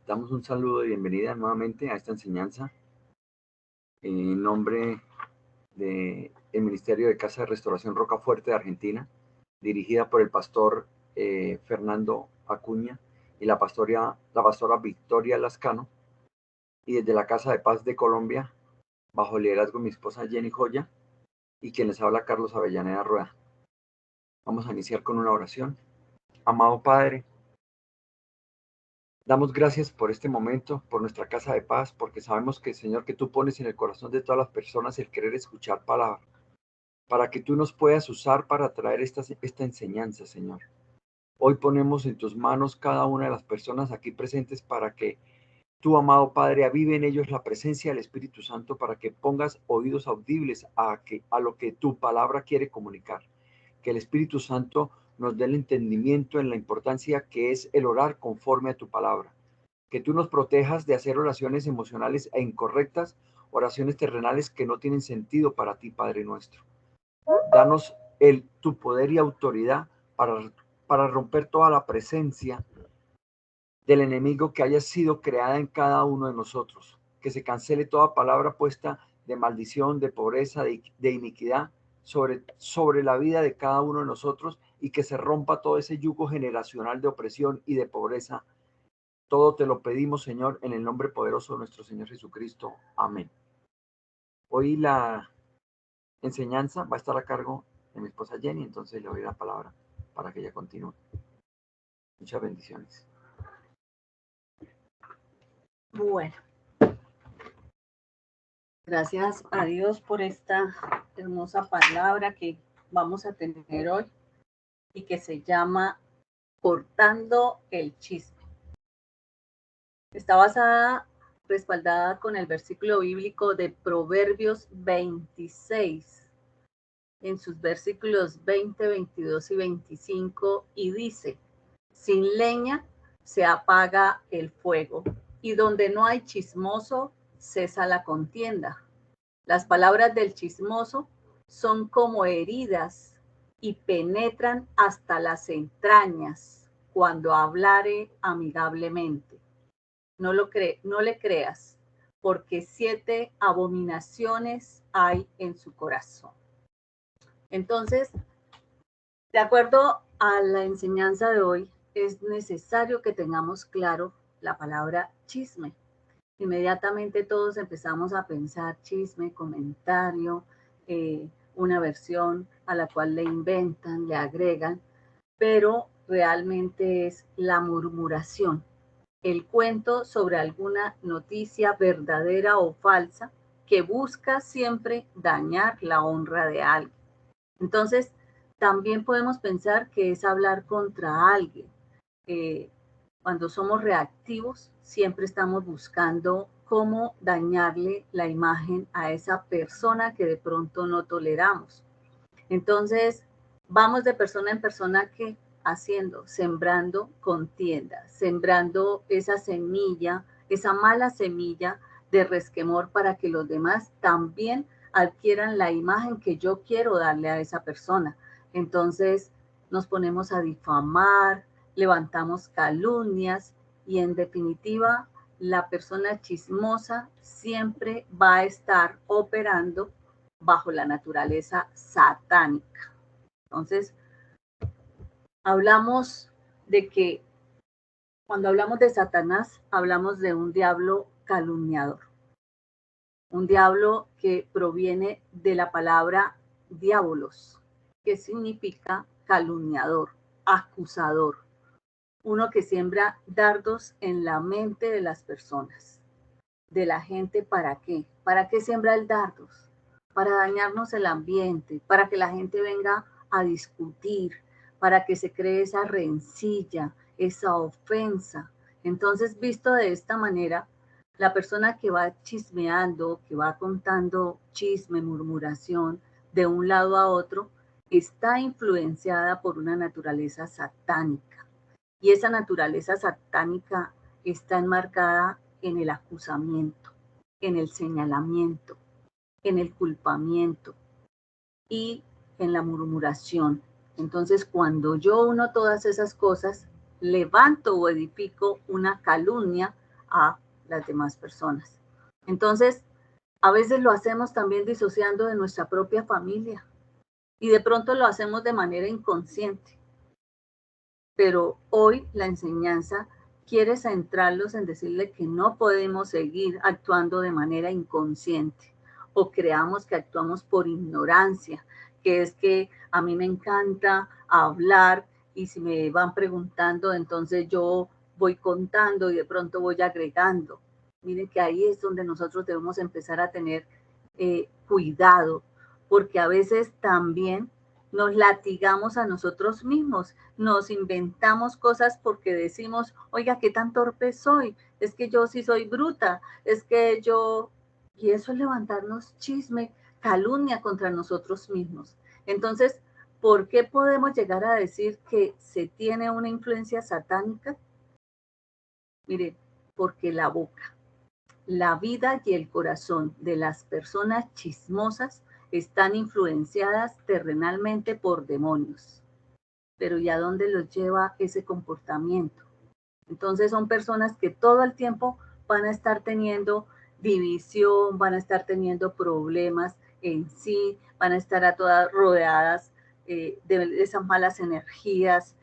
Damos un saludo de bienvenida nuevamente a esta enseñanza en nombre del Ministerio de Casa de Restauración Rocafuerte de Argentina, dirigida por el pastor Fernando Acuña y la pastora Victoria Lascano, y desde la Casa de Paz de Colombia, bajo el liderazgo de mi esposa Jenny Joya, y quien les habla Carlos Avellaneda Rueda. Vamos a iniciar con una oración. Amado Padre, damos gracias por este momento, por nuestra casa de paz, porque sabemos que, Señor, que tú pones en el corazón de todas las personas el querer escuchar palabra, para que tú nos puedas usar para traer esta enseñanza, Señor. Hoy ponemos en tus manos cada una de las personas aquí presentes para que tú, amado Padre, avive en ellos la presencia del Espíritu Santo, para que pongas oídos audibles a lo que tu palabra quiere comunicar. Que el Espíritu Santo nos dé el entendimiento en la importancia que es el orar conforme a tu palabra. Que tú nos protejas de hacer oraciones emocionales e incorrectas, oraciones terrenales que no tienen sentido para ti, Padre nuestro. Danos tu poder y autoridad para romper toda la presencia del enemigo que haya sido creada en cada uno de nosotros. Que se cancele toda palabra puesta de maldición, de pobreza, de iniquidad sobre la vida de cada uno de nosotros, y que se rompa todo ese yugo generacional de opresión y de pobreza. Todo te lo pedimos, Señor, en el nombre poderoso de nuestro Señor Jesucristo. Amén. Hoy la enseñanza va a estar a cargo de mi esposa Jenny, entonces le doy la palabra para que ella continúe. Muchas bendiciones. Bueno, gracias a Dios por esta hermosa palabra que vamos a tener hoy y que se llama Cortando el chisme. Está respaldada con el versículo bíblico de Proverbios 26, en sus versículos 20, 22 y 25, y dice: sin leña se apaga el fuego, y donde no hay chismoso, cesa la contienda. Las palabras del chismoso son como heridas y penetran hasta las entrañas cuando hablare amigablemente. No le creas, porque 7 abominaciones hay en su corazón. Entonces, de acuerdo a la enseñanza de hoy, es necesario que tengamos claro la palabra chisme. Inmediatamente todos empezamos a pensar chisme, comentario, una versión a la cual le inventan, le agregan, pero realmente es la murmuración, el cuento sobre alguna noticia verdadera o falsa que busca siempre dañar la honra de alguien. Entonces, también podemos pensar que es hablar contra alguien. Cuando somos reactivos, siempre estamos buscando cómo dañarle la imagen a esa persona que de pronto no toleramos. Entonces, vamos de persona en persona que haciendo, sembrando contienda, sembrando esa semilla, esa mala semilla de resquemor para que los demás también adquieran la imagen que yo quiero darle a esa persona. Entonces, nos ponemos a difamar, levantamos calumnias y en definitiva, la persona chismosa siempre va a estar operando bajo la naturaleza satánica. Entonces, hablamos de que cuando hablamos de Satanás, hablamos de un diablo calumniador. Un diablo que proviene de la palabra diabolos, que significa calumniador, acusador. Uno que siembra dardos en la mente de las personas, de la gente. ¿Para qué? ¿Para qué siembra el dardos? Para dañarnos el ambiente, para que la gente venga a discutir, para que se cree esa rencilla, esa ofensa. Entonces, visto de esta manera, la persona que va chismeando, que va contando chisme, murmuración de un lado a otro, está influenciada por una naturaleza satánica. Y esa naturaleza satánica está enmarcada en el acusamiento, en el señalamiento, en el culpamiento y en la murmuración. Entonces, cuando yo uno todas esas cosas, levanto o edifico una calumnia a las demás personas. Entonces, a veces lo hacemos también disociando de nuestra propia familia y de pronto lo hacemos de manera inconsciente. Pero hoy la enseñanza quiere centrarlos en decirle que no podemos seguir actuando de manera inconsciente o creamos que actuamos por ignorancia, que es que a mí me encanta hablar y si me van preguntando, entonces yo voy contando y de pronto voy agregando. Miren que ahí es donde nosotros debemos empezar a tener cuidado, porque a veces también nos latigamos a nosotros mismos, nos inventamos cosas porque decimos, oiga, qué tan torpe soy, es que yo sí soy bruta, es que yo, y eso es levantarnos chisme, calumnia contra nosotros mismos. Entonces, ¿por qué podemos llegar a decir que se tiene una influencia satánica? Mire, porque la boca, la vida y el corazón de las personas chismosas están influenciadas terrenalmente por demonios. Pero ¿y a dónde los lleva ese comportamiento? Entonces son personas que todo el tiempo van a estar teniendo división, van a estar teniendo problemas en sí, van a estar a todas rodeadas de esas malas energías.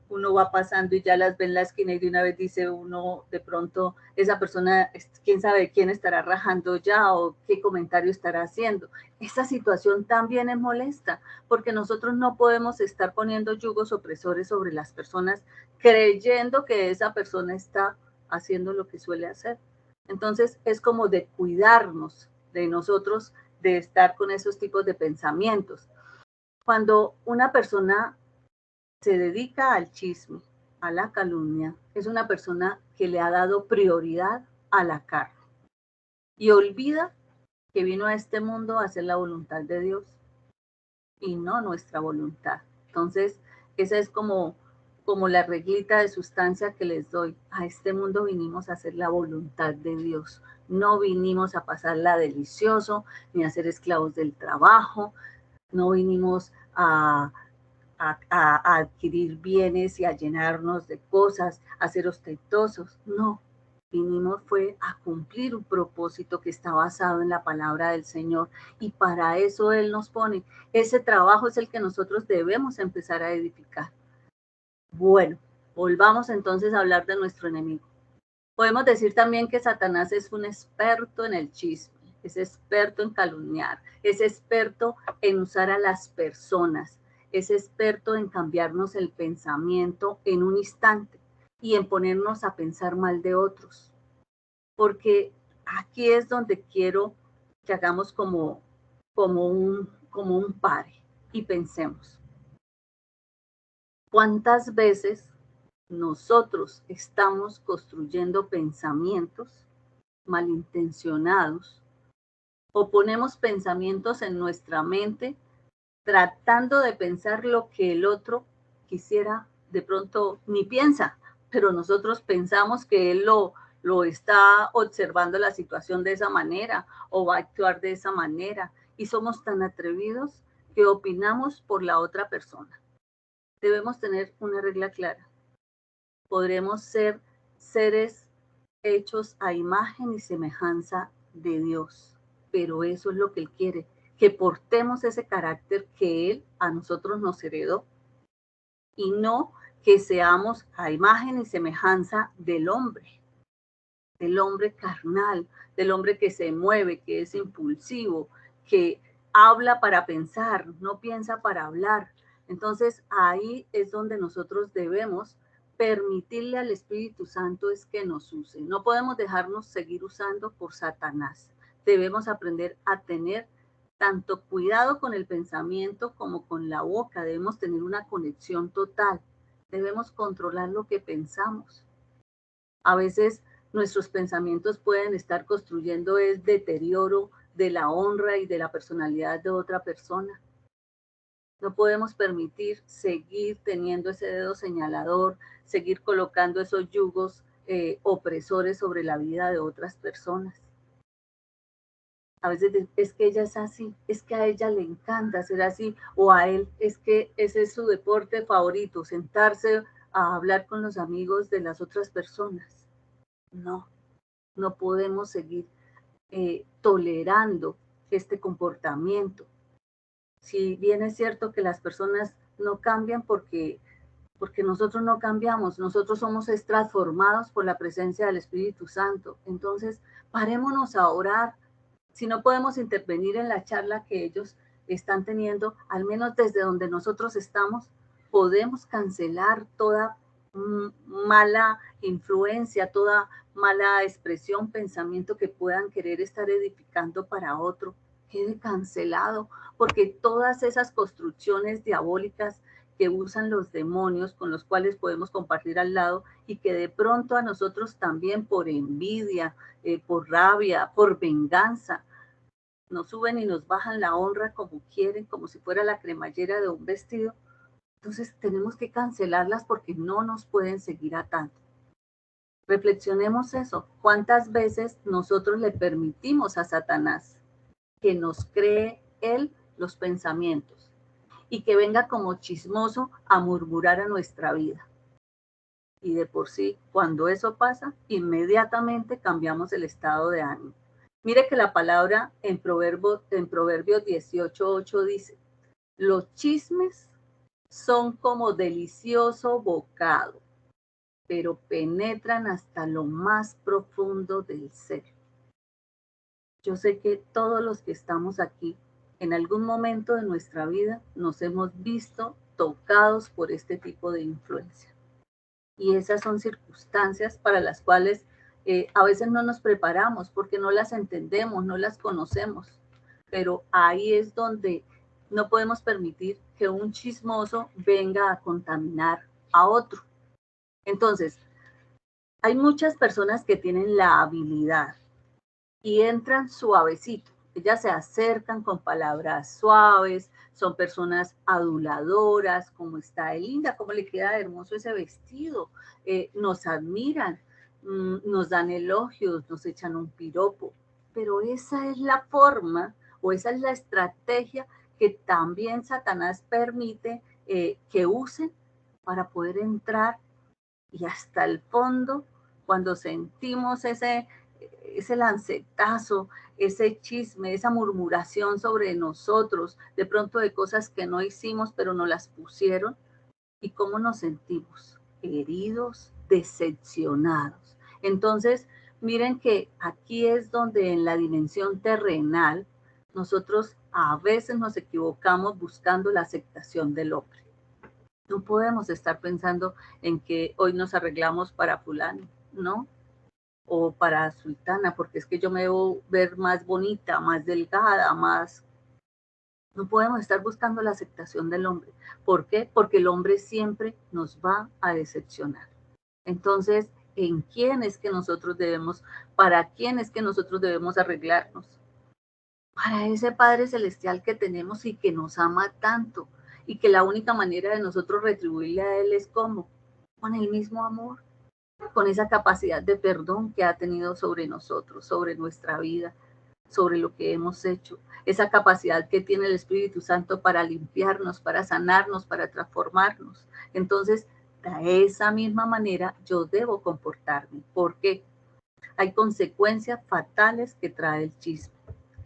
Uno va pasando y ya las ve en la esquina y de una vez dice uno, de pronto, esa persona, quién sabe quién estará rajando ya o qué comentario estará haciendo. Esa situación también es molesta porque nosotros no podemos estar poniendo yugos opresores sobre las personas creyendo que esa persona está haciendo lo que suele hacer. Entonces es como de cuidarnos de nosotros, de estar con esos tipos de pensamientos. Cuando una persona se dedica al chisme, a la calumnia, es una persona que le ha dado prioridad a la carne y olvida que vino a este mundo a hacer la voluntad de Dios y no nuestra voluntad. Entonces, esa es como la reglita de sustancia que les doy. A este mundo vinimos a hacer la voluntad de Dios. No vinimos a pasarla delicioso, ni a ser esclavos del trabajo. No vinimos a adquirir bienes y a llenarnos de cosas, a ser ostentosos. No, vinimos fue a cumplir un propósito que está basado en la palabra del Señor y para eso Él nos pone. Ese trabajo es el que nosotros debemos empezar a edificar. Bueno, volvamos entonces a hablar de nuestro enemigo. Podemos decir también que Satanás es un experto en el chisme, es experto en calumniar, es experto en usar a las personas, es experto en cambiarnos el pensamiento en un instante y en ponernos a pensar mal de otros. Porque aquí es donde quiero que hagamos como un pare y pensemos. ¿Cuántas veces nosotros estamos construyendo pensamientos malintencionados o ponemos pensamientos en nuestra mente tratando de pensar lo que el otro quisiera, de pronto ni piensa, pero nosotros pensamos que él lo está observando la situación de esa manera o va a actuar de esa manera y somos tan atrevidos que opinamos por la otra persona? Debemos tener una regla clara. Podremos ser seres hechos a imagen y semejanza de Dios, pero eso es lo que Él quiere, que portemos ese carácter que Él a nosotros nos heredó y no que seamos a imagen y semejanza del hombre carnal, del hombre que se mueve, que es impulsivo, que habla para pensar, no piensa para hablar. Entonces ahí es donde nosotros debemos permitirle al Espíritu Santo es que nos use. No podemos dejarnos seguir usando por Satanás. Debemos aprender a tener tanto cuidado con el pensamiento como con la boca. Debemos tener una conexión total. Debemos controlar lo que pensamos. A veces nuestros pensamientos pueden estar construyendo el deterioro de la honra y de la personalidad de otra persona. No podemos permitir seguir teniendo ese dedo señalador, seguir colocando esos yugos opresores sobre la vida de otras personas. A veces es que ella es así, es que a ella le encanta ser así, o a él es que ese es su deporte favorito, sentarse a hablar con los amigos de las otras personas. No, no podemos seguir tolerando este comportamiento. Si bien es cierto que las personas no cambian porque nosotros no cambiamos, nosotros somos transformados por la presencia del Espíritu Santo. Entonces, parémonos a orar. Si no podemos intervenir en la charla que ellos están teniendo, al menos desde donde nosotros estamos, podemos cancelar toda mala influencia, toda mala expresión, pensamiento que puedan querer estar edificando para otro. Quede cancelado, porque todas esas construcciones diabólicas que usan los demonios con los cuales podemos compartir al lado y que de pronto a nosotros también por envidia, por rabia, por venganza, nos suben y nos bajan la honra como quieren, como si fuera la cremallera de un vestido. Entonces tenemos que cancelarlas porque no nos pueden seguir atando. Reflexionemos eso. ¿Cuántas veces nosotros le permitimos a Satanás que nos cree él los pensamientos y que venga como chismoso a murmurar a nuestra vida? Y de por sí, cuando eso pasa, inmediatamente cambiamos el estado de ánimo. Mire que la palabra en Proverbios 18:8 dice: los chismes son como delicioso bocado, pero penetran hasta lo más profundo del ser. Yo sé que todos los que estamos aquí, en algún momento de nuestra vida, nos hemos visto tocados por este tipo de influencia. Y esas son circunstancias para las cuales a veces no nos preparamos porque no las entendemos, no las conocemos. Pero ahí es donde no podemos permitir que un chismoso venga a contaminar a otro. Entonces, hay muchas personas que tienen la habilidad y entran suavecito. Ellas se acercan con palabras suaves, son personas aduladoras, como está de linda, cómo le queda hermoso ese vestido, nos admiran, nos dan elogios, nos echan un piropo, pero esa es la forma o esa es la estrategia que también Satanás permite que usen para poder entrar y hasta el fondo, cuando sentimos ese lancetazo, ese chisme, esa murmuración sobre nosotros, de pronto de cosas que no hicimos, pero nos las pusieron, y cómo nos sentimos, heridos, decepcionados. Entonces, miren que aquí es donde en la dimensión terrenal, nosotros a veces nos equivocamos buscando la aceptación del hombre. No podemos estar pensando en que hoy nos arreglamos para fulano, ¿no? O para sultana, porque es que yo me debo ver más bonita, más delgada, más... No podemos estar buscando la aceptación del hombre. ¿Por qué? Porque el hombre siempre nos va a decepcionar. Entonces, ¿en quién es que nosotros debemos, para quién es que nosotros debemos arreglarnos? Para ese Padre Celestial que tenemos y que nos ama tanto, y que la única manera de nosotros retribuirle a Él es ¿cómo? Con el mismo amor, con esa capacidad de perdón que ha tenido sobre nosotros, sobre nuestra vida, sobre lo que hemos hecho, esa capacidad que tiene el Espíritu Santo para limpiarnos, para sanarnos, para transformarnos. Entonces, de esa misma manera yo debo comportarme, porque hay consecuencias fatales que trae el chisme.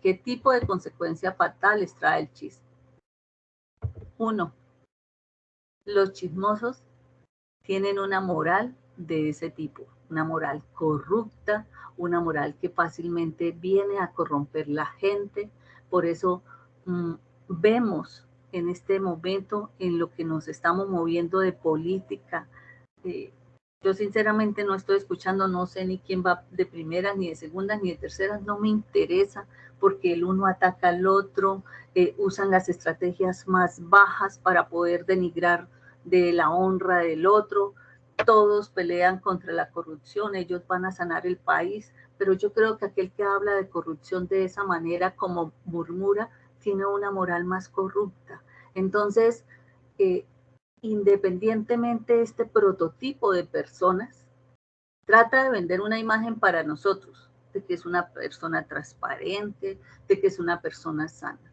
¿Qué tipo de consecuencias fatales trae el chisme? 1. Los chismosos tienen una moral de ese tipo, una moral corrupta, una moral que fácilmente viene a corromper la gente. Por eso vemos en este momento en lo que nos estamos moviendo de política. Yo sinceramente no estoy escuchando, no sé ni quién va de primeras, ni de segundas, ni de terceras, no me interesa, porque el uno ataca al otro, usan las estrategias más bajas para poder denigrar de la honra del otro. Todos pelean contra la corrupción, ellos van a sanar el país, pero yo creo que aquel que habla de corrupción de esa manera, como murmura, tiene una moral más corrupta. Entonces, independientemente de este prototipo de personas, trata de vender una imagen para nosotros, de que es una persona transparente, de que es una persona sana.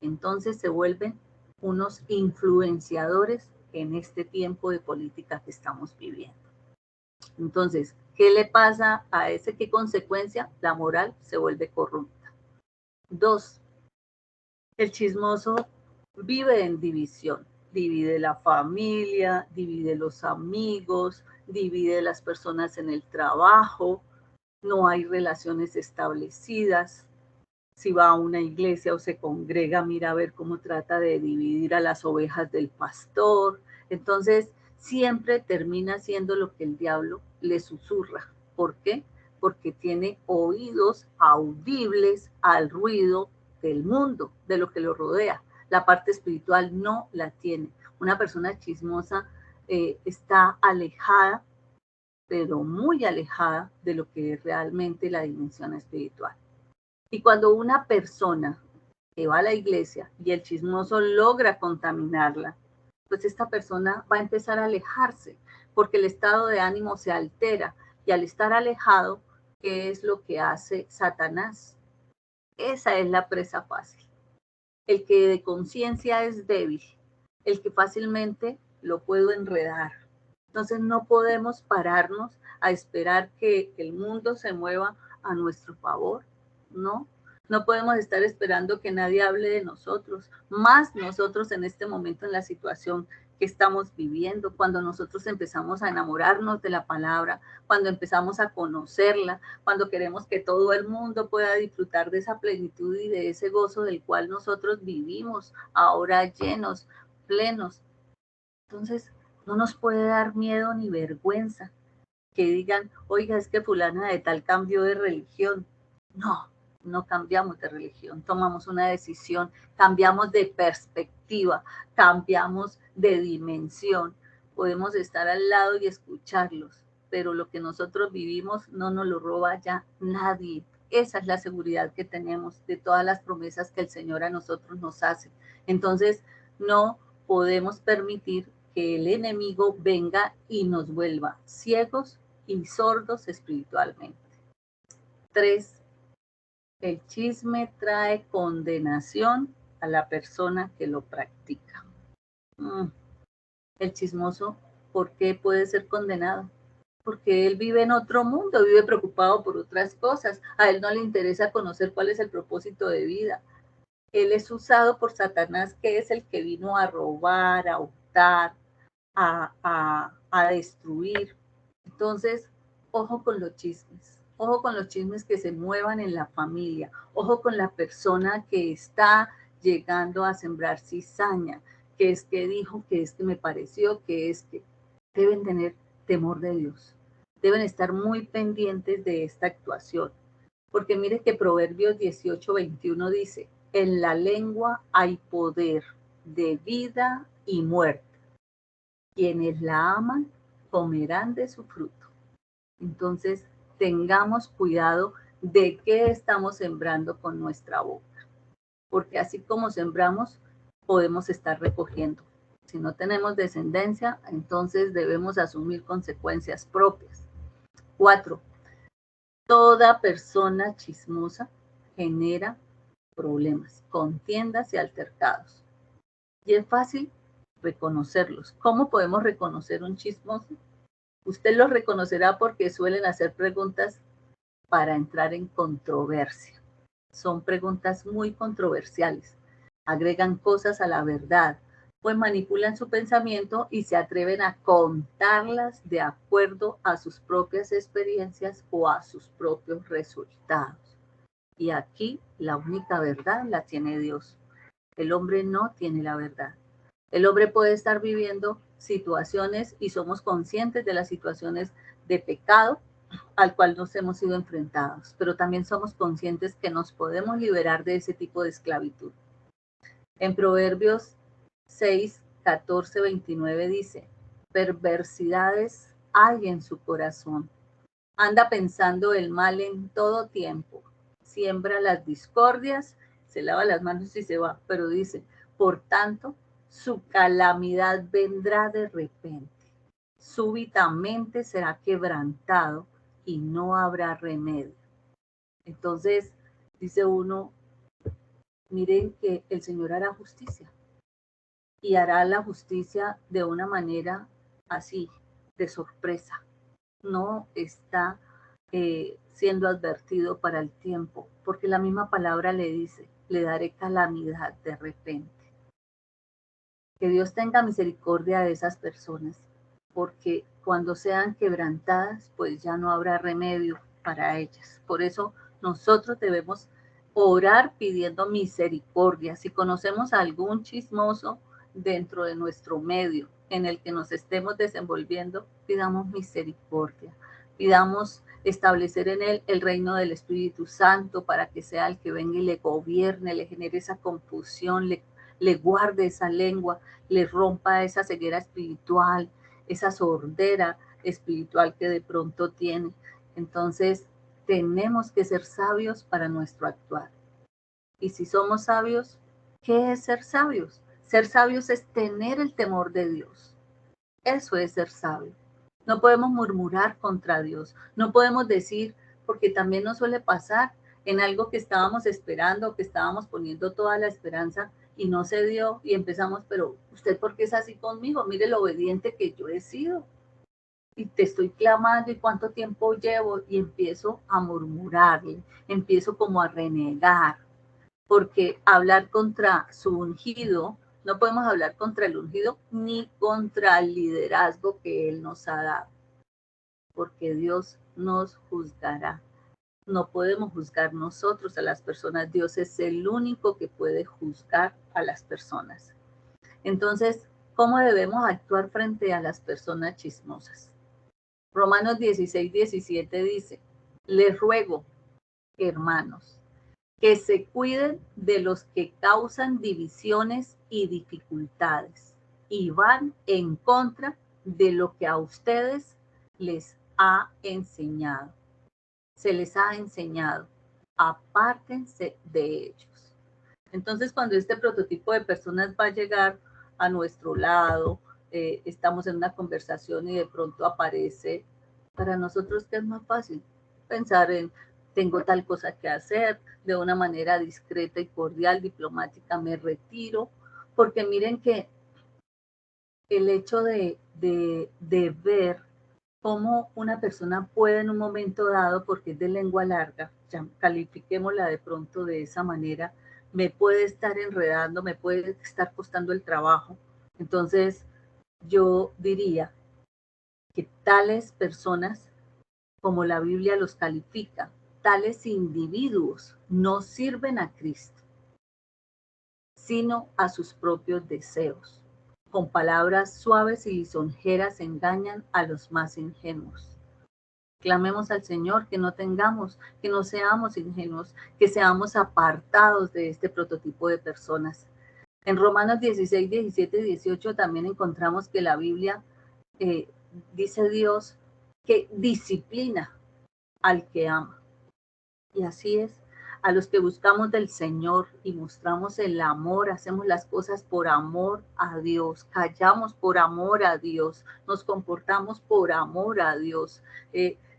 Entonces se vuelven unos influenciadores en este tiempo de política que estamos viviendo. Entonces, ¿qué le pasa a ese? ¿Qué consecuencia? La moral se vuelve corrupta. 2, el chismoso vive en división. Divide la familia, divide los amigos, divide las personas en el trabajo, no hay relaciones establecidas. Si va a una iglesia o se congrega, mira a ver cómo trata de dividir a las ovejas del pastor. Entonces, siempre termina siendo lo que el diablo le susurra. ¿Por qué? Porque tiene oídos audibles al ruido del mundo, de lo que lo rodea. La parte espiritual no la tiene. Una persona chismosa está alejada, pero muy alejada de lo que es realmente la dimensión espiritual. Y cuando una persona que va a la iglesia y el chismoso logra contaminarla, pues esta persona va a empezar a alejarse porque el estado de ánimo se altera y al estar alejado, ¿qué es lo que hace Satanás? Esa es la presa fácil. El que de conciencia es débil, el que fácilmente lo puedo enredar. Entonces no podemos pararnos a esperar que el mundo se mueva a nuestro favor, ¿no? No podemos estar esperando que nadie hable de nosotros, más nosotros en este momento en la situación que estamos viviendo, cuando nosotros empezamos a enamorarnos de la palabra, cuando empezamos a conocerla, cuando queremos que todo el mundo pueda disfrutar de esa plenitud y de ese gozo del cual nosotros vivimos ahora llenos, plenos. Entonces, no nos puede dar miedo ni vergüenza que digan, oiga, es que fulana de tal cambió de religión. No, no cambiamos de religión, tomamos una decisión, cambiamos de perspectiva, cambiamos de dimensión. Podemos estar al lado y escucharlos, pero lo que nosotros vivimos no nos lo roba ya nadie. Esa es la seguridad que tenemos de todas las promesas que el Señor a nosotros nos hace. Entonces, no podemos permitir que el enemigo venga y nos vuelva ciegos y sordos espiritualmente. 3, el chisme trae condenación a la persona que lo practica. El chismoso, ¿por qué puede ser condenado? Porque él vive en otro mundo, vive preocupado por otras cosas. A él no le interesa conocer cuál es el propósito de vida. Él es usado por Satanás, que es el que vino a robar, a hurtar, a destruir. Entonces, ojo con los chismes que se muevan en la familia, ojo con la persona que está llegando a sembrar cizaña, que es que dijo, que es que me pareció, que es que deben tener temor de Dios, deben estar muy pendientes de esta actuación, porque mire que Proverbios 18:21 dice, en la lengua hay poder de vida y muerte. Quienes la aman comerán de su fruto. Entonces, tengamos cuidado de qué estamos sembrando con nuestra boca, porque así como sembramos, podemos estar recogiendo. Si no tenemos descendencia, entonces debemos asumir consecuencias propias. 4, toda persona chismosa genera problemas, contiendas y altercados. Y es fácil reconocerlos. ¿Cómo podemos reconocer un chismoso? Usted los reconocerá porque suelen hacer preguntas para entrar en controversia. Son preguntas muy controversiales. Agregan cosas a la verdad, pues manipulan su pensamiento y se atreven a contarlas de acuerdo a sus propias experiencias o a sus propios resultados. Y aquí la única verdad la tiene Dios. El hombre no tiene la verdad. El hombre puede estar viviendo situaciones y somos conscientes de las situaciones de pecado al cual nos hemos sido enfrentados, pero también somos conscientes que nos podemos liberar de ese tipo de esclavitud. En Proverbios 6, 14, 29 dice, perversidades hay en su corazón, anda pensando el mal en todo tiempo, siembra las discordias, se lava las manos y se va, pero dice, por tanto, su calamidad vendrá de repente, súbitamente será quebrantado y no habrá remedio. Entonces, dice uno, miren que el Señor hará justicia. y hará la justicia de una manera así, de sorpresa. No está siendo advertido para el tiempo, porque la misma palabra le dice, le daré calamidad de repente. Que Dios tenga misericordia de esas personas, porque cuando sean quebrantadas, pues ya no habrá remedio para ellas. Por eso nosotros debemos orar pidiendo misericordia. Si conocemos a algún chismoso dentro de nuestro medio en el que nos estemos desenvolviendo, pidamos misericordia. Pidamos establecer en él el reino del Espíritu Santo para que sea el que venga y le gobierne, le genere esa confusión, le guarde esa lengua, le rompa esa ceguera espiritual, esa sordera espiritual que de pronto tiene. Entonces, tenemos que ser sabios para nuestro actuar. Y si somos sabios, ¿qué es ser sabios? Ser sabios es tener el temor de Dios. Eso es ser sabio. No podemos murmurar contra Dios. No podemos decir, porque también nos suele pasar en algo que estábamos esperando, que estábamos poniendo toda la esperanza y no se dio y empezamos, pero ¿usted por qué es así conmigo? Mire lo obediente que yo he sido. Y te estoy clamando y cuánto tiempo llevo y empiezo a murmurarle, empiezo como a renegar, porque hablar contra su ungido, no podemos hablar contra el ungido ni contra el liderazgo que Él nos ha dado, porque Dios nos juzgará. No podemos juzgar nosotros a las personas, Dios es el único que puede juzgar a las personas. Entonces, ¿cómo debemos actuar frente a las personas chismosas? Romanos 16:17 dice, les ruego, hermanos, que se cuiden de los que causan divisiones y dificultades y van en contra de lo que a ustedes les ha enseñado. Se les ha enseñado, apártense de ellos. Entonces, cuando este prototipo de personas va a llegar a nuestro lado, estamos en una conversación y de pronto aparece, para nosotros, ¿qué es más fácil? Pensar en, tengo tal cosa que hacer, de una manera discreta y cordial, diplomática, me retiro, porque miren que el hecho de ver cómo una persona puede en un momento dado, porque es de lengua larga, ya califiquémosla de pronto de esa manera, me puede estar enredando, me puede estar costando el trabajo. Entonces, yo diría que tales personas, como la Biblia los califica, tales individuos no sirven a Cristo, sino a sus propios deseos. Con palabras suaves y lisonjeras engañan a los más ingenuos. Clamemos al Señor que no tengamos, que no seamos ingenuos, que seamos apartados de este prototipo de personas. En Romanos 16, 17, 18 también encontramos que la Biblia dice Dios que disciplina al que ama. Y así es, a los que buscamos del Señor y mostramos el amor, hacemos las cosas por amor a Dios, callamos por amor a Dios, nos comportamos por amor a Dios,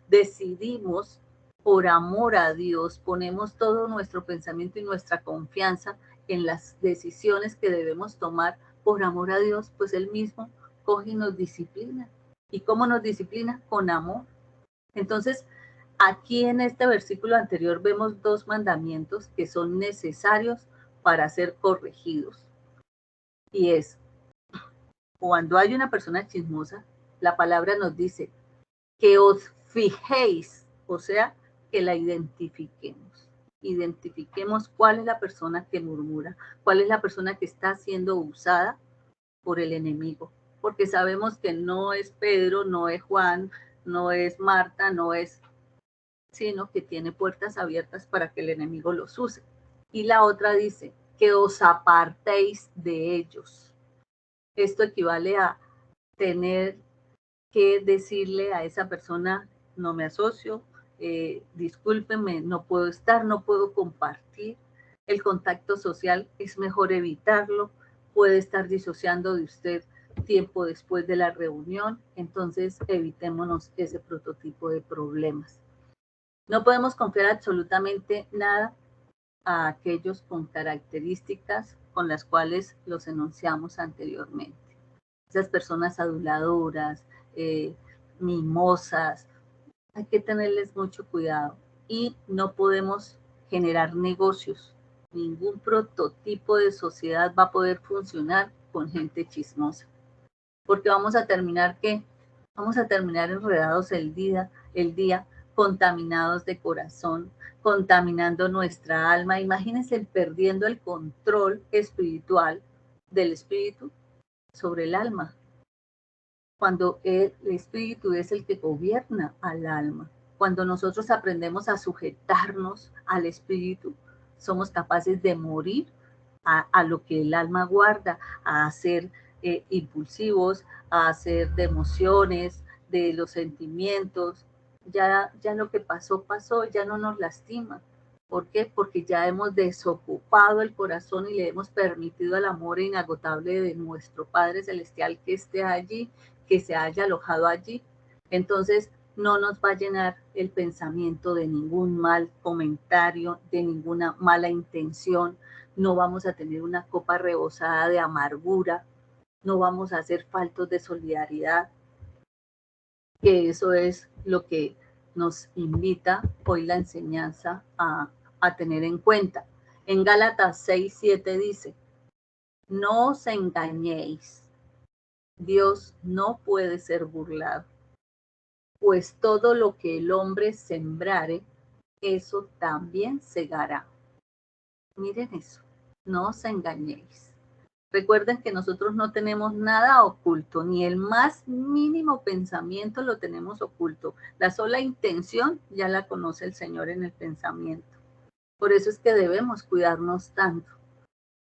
decidimos por amor a Dios, ponemos todo nuestro pensamiento y nuestra confianza en las decisiones que debemos tomar por amor a Dios, pues Él mismo coge y nos disciplina. ¿Y cómo nos disciplina? Con amor. Entonces, aquí en este versículo anterior vemos dos mandamientos que son necesarios para ser corregidos. Y es, cuando hay una persona chismosa, la palabra nos dice que os fijéis, o sea, que la identifiquemos. Identifiquemos cuál es la persona que murmura, cuál es la persona que está siendo usada por el enemigo. Porque sabemos que no es Pedro, no es Juan, no es Marta, no es, sino que tiene puertas abiertas para que el enemigo los use. Y la otra dice, que os apartéis de ellos. Esto equivale a tener que decirle a esa persona, no me asocio, discúlpenme, no puedo estar, no puedo compartir. El contacto social es mejor evitarlo, puede estar disociando de usted tiempo después de la reunión, entonces evitémonos ese prototipo de problemas. No podemos confiar absolutamente nada a aquellos con características con las cuales los enunciamos anteriormente. Esas personas aduladoras, mimosas, hay que tenerles mucho cuidado y no podemos generar negocios. Ningún prototipo de sociedad va a poder funcionar con gente chismosa, porque vamos a terminar ¿qué? Vamos a terminar enredados el día, contaminados de corazón, contaminando nuestra alma. Imagínense perdiendo el control espiritual del espíritu sobre el alma, cuando el espíritu es el que gobierna al alma. Cuando nosotros aprendemos a sujetarnos al espíritu, somos capaces de morir a lo que el alma guarda, a ser impulsivos, a ser de emociones, de los sentimientos. Ya lo que pasó, pasó, ya no nos lastima. ¿Por qué? Porque ya hemos desocupado el corazón y le hemos permitido al amor inagotable de nuestro Padre Celestial que esté allí, que se haya alojado allí. Entonces no nos va a llenar el pensamiento de ningún mal comentario, de ninguna mala intención. No vamos a tener una copa rebosada de amargura, no vamos a ser faltos de solidaridad, que eso es lo que nos invita hoy la enseñanza a tener en cuenta. En Gálatas 6:7 dice, no os engañéis, Dios no puede ser burlado, pues todo lo que el hombre sembrare, eso también segará. Miren eso, no os engañéis. Recuerden que nosotros no tenemos nada oculto, ni el más mínimo pensamiento lo tenemos oculto. La sola intención ya la conoce el Señor en el pensamiento. Por eso es que debemos cuidarnos tanto.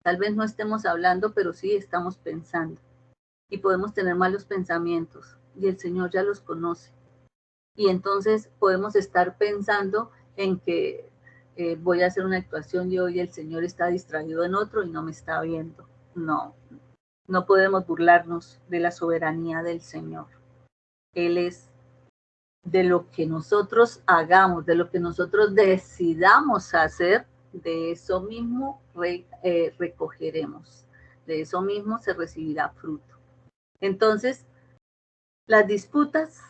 Tal vez no estemos hablando, pero sí estamos pensando. Y podemos tener malos pensamientos, y el Señor ya los conoce. Y entonces podemos estar pensando en que voy a hacer una actuación y hoy el Señor está distraído en otro y no me está viendo. No, no podemos burlarnos de la soberanía del Señor. Él es de lo que nosotros hagamos, de lo que nosotros decidamos hacer, de eso mismo recogeremos, de eso mismo se recibirá fruto. Entonces, las disputas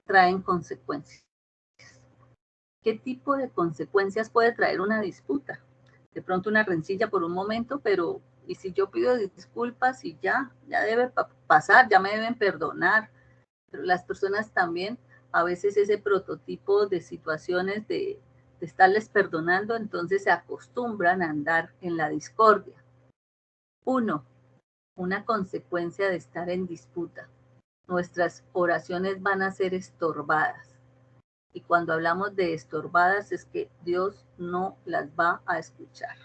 traen consecuencias. ¿Qué tipo de consecuencias puede traer una disputa? De pronto una rencilla por un momento, pero ¿y si yo pido disculpas y ya debe pasar, ya me deben perdonar? Pero las personas también, a veces ese prototipo de situaciones de estarles perdonando, entonces se acostumbran a andar en la discordia. Una consecuencia de estar en disputa. Nuestras oraciones van a ser estorbadas. Y cuando hablamos de estorbadas es que Dios no las va a escuchar.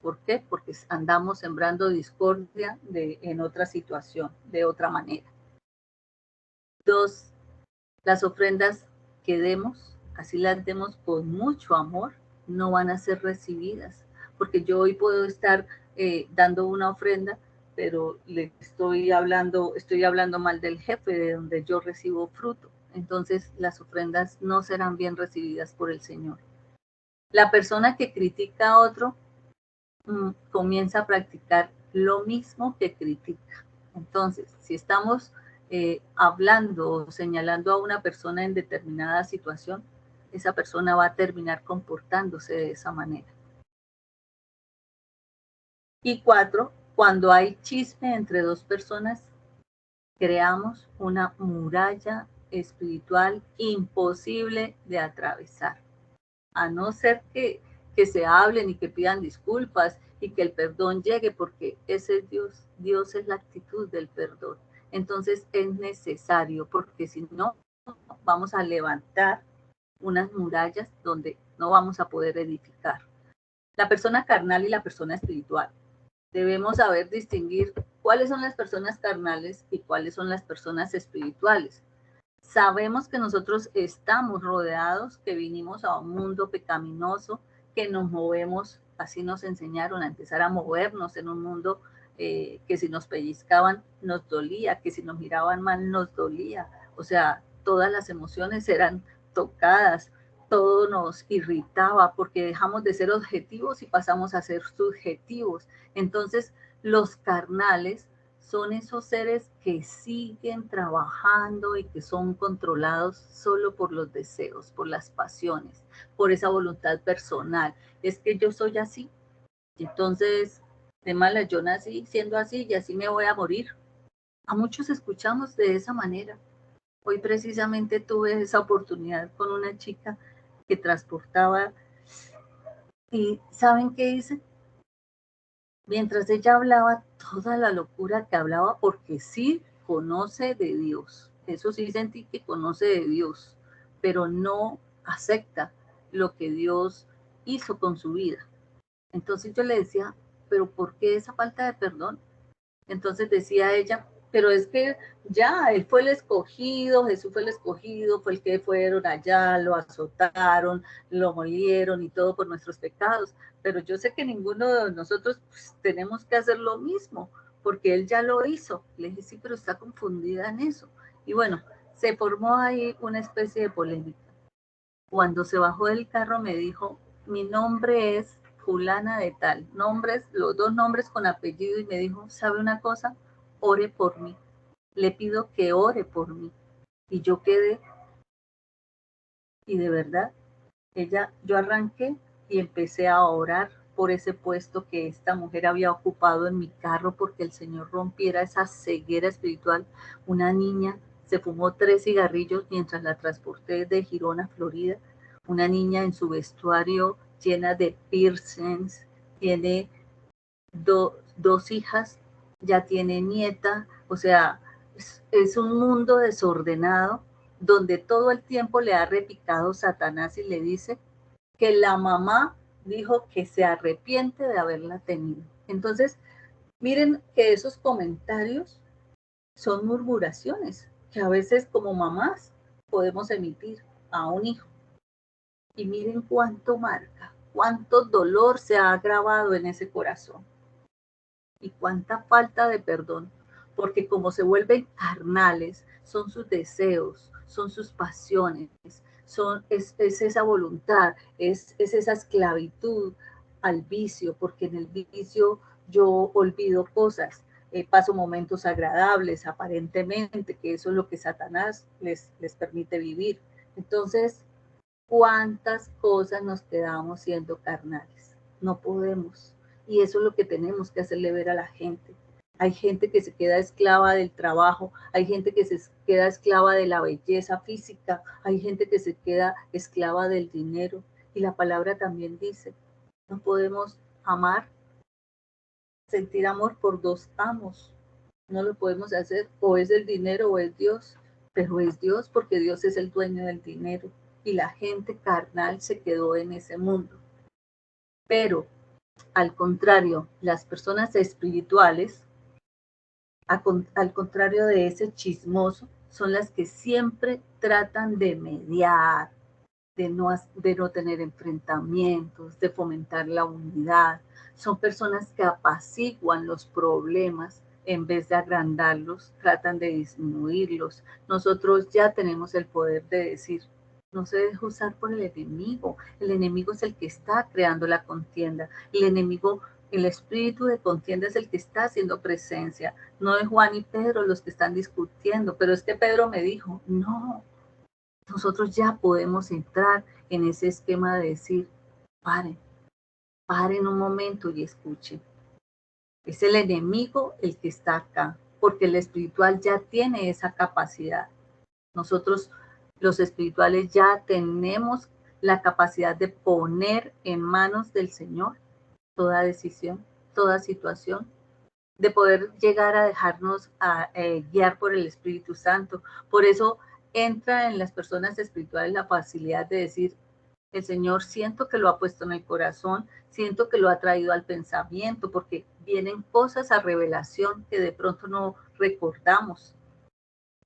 ¿Por qué? Porque andamos sembrando discordia en otra situación, de otra manera. 2, las ofrendas que demos, así las demos con mucho amor, no van a ser recibidas. Porque yo hoy puedo estar dando una ofrenda, pero le estoy hablando mal del jefe de donde yo recibo fruto. Entonces las ofrendas no serán bien recibidas por el Señor. La persona que critica a otro comienza a practicar lo mismo que critica. Entonces, si estamos hablando o señalando a una persona en determinada situación, esa persona va a terminar comportándose de esa manera. Y 4, cuando hay chisme entre dos personas, creamos una muralla espiritual imposible de atravesar. A no ser que se hablen y que pidan disculpas y que el perdón llegue, porque ese es Dios. Dios es la actitud del perdón. Entonces es necesario, porque si no, vamos a levantar unas murallas donde no vamos a poder edificar. La persona carnal y la persona espiritual. Debemos saber distinguir cuáles son las personas carnales y cuáles son las personas espirituales. Sabemos que nosotros estamos rodeados, que vinimos a un mundo pecaminoso, que nos movemos, así nos enseñaron a empezar a movernos en un mundo que si nos pellizcaban nos dolía, que si nos miraban mal nos dolía. O sea, todas las emociones eran tocadas, todo nos irritaba porque dejamos de ser objetivos y pasamos a ser subjetivos. Entonces, Los carnales son esos seres que siguen trabajando y que son controlados solo por los deseos, por las pasiones, por esa voluntad personal. Es que yo soy así, entonces, de mala, yo nací siendo así y así me voy a morir. A muchos escuchamos de esa manera. Hoy precisamente tuve esa oportunidad con una chica que transportaba y ¿saben qué hice? Mientras ella hablaba, toda la locura que hablaba, porque sí conoce de Dios. Eso sí sentí que conoce de Dios, pero no acepta lo que Dios hizo con su vida. Entonces yo le decía, pero ¿por qué esa falta de perdón? Entonces decía ella, pero es que ya, él fue el escogido, Jesús fue el escogido, fue el que fueron allá, lo azotaron, lo molieron y todo por nuestros pecados. Pero yo sé que ninguno de nosotros pues, tenemos que hacer lo mismo, porque él ya lo hizo. Le dije, sí, pero está confundida en eso. Y bueno, se formó ahí una especie de polémica. Cuando se bajó del carro me dijo, mi nombre es fulana de tal, nombres, los dos nombres con apellido, y me dijo, ¿sabe una cosa? Ore por mí, le pido que ore por mí. Y yo quedé, y de verdad, yo arranqué y empecé a orar por ese puesto que esta mujer había ocupado en mi carro, porque el Señor rompiera esa ceguera espiritual. Una niña se fumó 3 cigarrillos mientras la transporté de Girona, Florida. Una niña en su vestuario llena de piercings, tiene dos hijas, ya tiene nieta, o sea, es un mundo desordenado donde todo el tiempo le ha repicado Satanás y le dice que la mamá dijo que se arrepiente de haberla tenido. Entonces, miren que esos comentarios son murmuraciones que a veces como mamás podemos emitir a un hijo. Y miren cuánto marca, cuánto dolor se ha grabado en ese corazón y cuánta falta de perdón, porque como se vuelven carnales, son sus deseos, son sus pasiones, es esa voluntad, es esa esclavitud al vicio, porque en el vicio yo olvido cosas, paso momentos agradables aparentemente, que eso es lo que Satanás les permite vivir. Entonces, ¿cuántas cosas nos quedamos siendo carnales? No podemos. Y eso es lo que tenemos que hacerle ver a la gente. Hay gente que se queda esclava del trabajo, hay gente que se queda esclava de la belleza física, hay gente que se queda esclava del dinero. Y la palabra también dice, no podemos amar, sentir amor por dos amos. No lo podemos hacer, o es el dinero o es Dios, pero es Dios porque Dios es el dueño del dinero y la gente carnal se quedó en ese mundo. Pero al contrario, las personas espirituales, al contrario de ese chismoso, son las que siempre tratan de mediar, de no tener enfrentamientos, de fomentar la unidad. Son personas que apaciguan los problemas en vez de agrandarlos, tratan de disminuirlos. Nosotros ya tenemos el poder de decir, no se deje usar por el enemigo. El enemigo es el que está creando la contienda. El enemigo, el espíritu de contienda es el que está haciendo presencia. No es Juan y Pedro los que están discutiendo, pero es que Pedro me dijo, no, nosotros ya podemos entrar en ese esquema de decir, paren un momento y escuchen. Es el enemigo el que está acá, porque el espiritual ya tiene esa capacidad. Nosotros, los espirituales, ya tenemos la capacidad de poner en manos del Señor toda decisión, toda situación, de poder llegar a dejarnos guiar por el Espíritu Santo. Por eso entra en las personas espirituales la facilidad de decir, el Señor siento que lo ha puesto en el corazón, siento que lo ha traído al pensamiento, porque vienen cosas a revelación que de pronto no recordamos.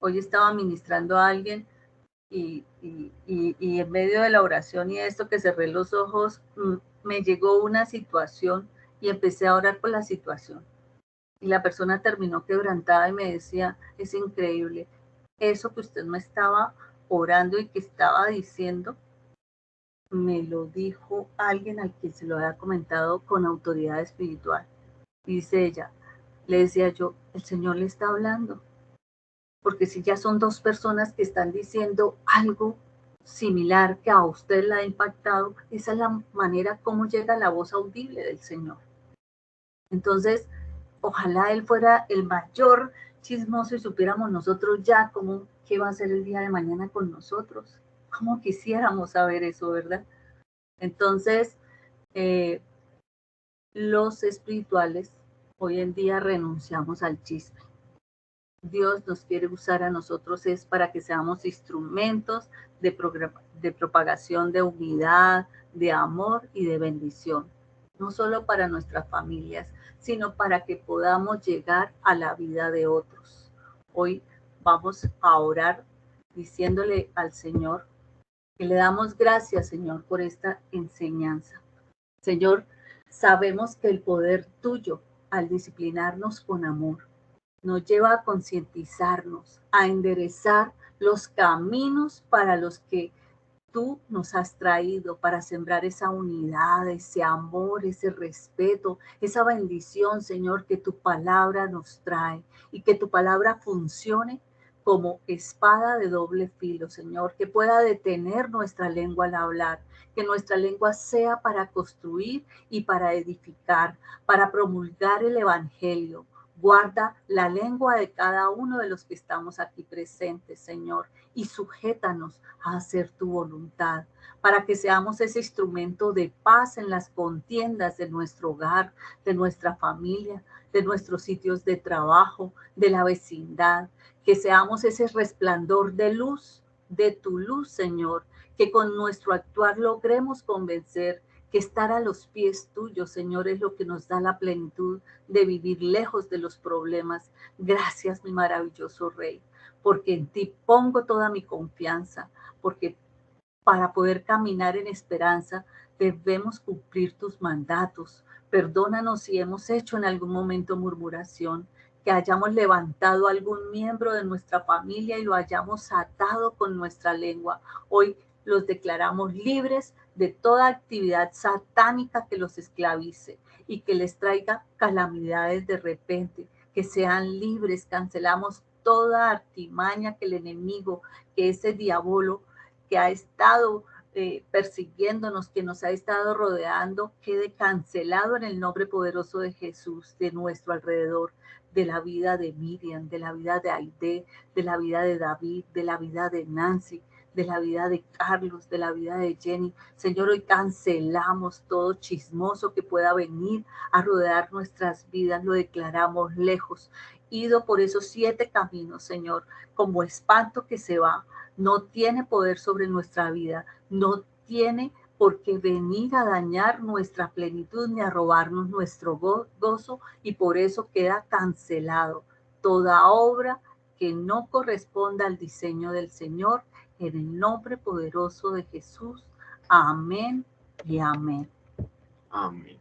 Hoy estaba ministrando a alguien y en medio de la oración y esto que cerré los ojos, me llegó una situación y empecé a orar por la situación. Y la persona terminó quebrantada y me decía, es increíble, eso que usted me estaba orando y que estaba diciendo, me lo dijo alguien al que se lo había comentado con autoridad espiritual. Dice ella, Le decía yo, el Señor le está hablando. Porque si ya son dos personas que están diciendo algo similar que a usted la ha impactado, esa es la manera como llega la voz audible del Señor. Entonces, ojalá Él fuera el mayor chismoso y supiéramos nosotros ya cómo, qué va a ser el día de mañana con nosotros. Cómo quisiéramos saber eso, ¿verdad? Entonces, los espirituales hoy en día renunciamos al chisme. Dios nos quiere usar a nosotros es para que seamos instrumentos de propagación de unidad, de amor y de bendición. No solo para nuestras familias, sino para que podamos llegar a la vida de otros. Hoy vamos a orar diciéndole al Señor que le damos gracias, Señor, por esta enseñanza. Señor, sabemos que el poder tuyo al disciplinarnos con amor nos lleva a concientizarnos, a enderezar los caminos para los que tú nos has traído, para sembrar esa unidad, ese amor, ese respeto, esa bendición, Señor, que tu palabra nos trae y que tu palabra funcione como espada de doble filo, Señor, que pueda detener nuestra lengua al hablar, que nuestra lengua sea para construir y para edificar, para promulgar el evangelio. Guarda la lengua de cada uno de los que estamos aquí presentes, Señor, y sujétanos a hacer tu voluntad, para que seamos ese instrumento de paz en las contiendas de nuestro hogar, de nuestra familia, de nuestros sitios de trabajo, de la vecindad, que seamos ese resplandor de luz, de tu luz, Señor, que con nuestro actuar logremos convencer que estar a los pies tuyos, Señor, es lo que nos da la plenitud de vivir lejos de los problemas. Gracias, mi maravilloso Rey, porque en ti pongo toda mi confianza, porque para poder caminar en esperanza debemos cumplir tus mandatos. Perdónanos si hemos hecho en algún momento murmuración, que hayamos levantado algún miembro de nuestra familia y lo hayamos atado con nuestra lengua. Hoy los declaramos libres de toda actividad satánica que los esclavice y que les traiga calamidades de repente, que sean libres. Cancelamos toda artimaña que el enemigo, que ese diablo que ha estado persiguiéndonos, que nos ha estado rodeando, quede cancelado en el nombre poderoso de Jesús de nuestro alrededor, de la vida de Miriam, de la vida de Aide, de la vida de David, de la vida de Nancy, de la vida de Carlos, de la vida de Jenny. Señor, hoy cancelamos todo chismoso que pueda venir a rodear nuestras vidas, lo declaramos lejos, ido por esos 7 caminos, Señor, como espanto que se va. No tiene poder sobre nuestra vida, no tiene por qué venir a dañar nuestra plenitud ni a robarnos nuestro gozo, y por eso queda cancelado toda obra que no corresponda al diseño del Señor, en el nombre poderoso de Jesús. Amén y amén. Amén.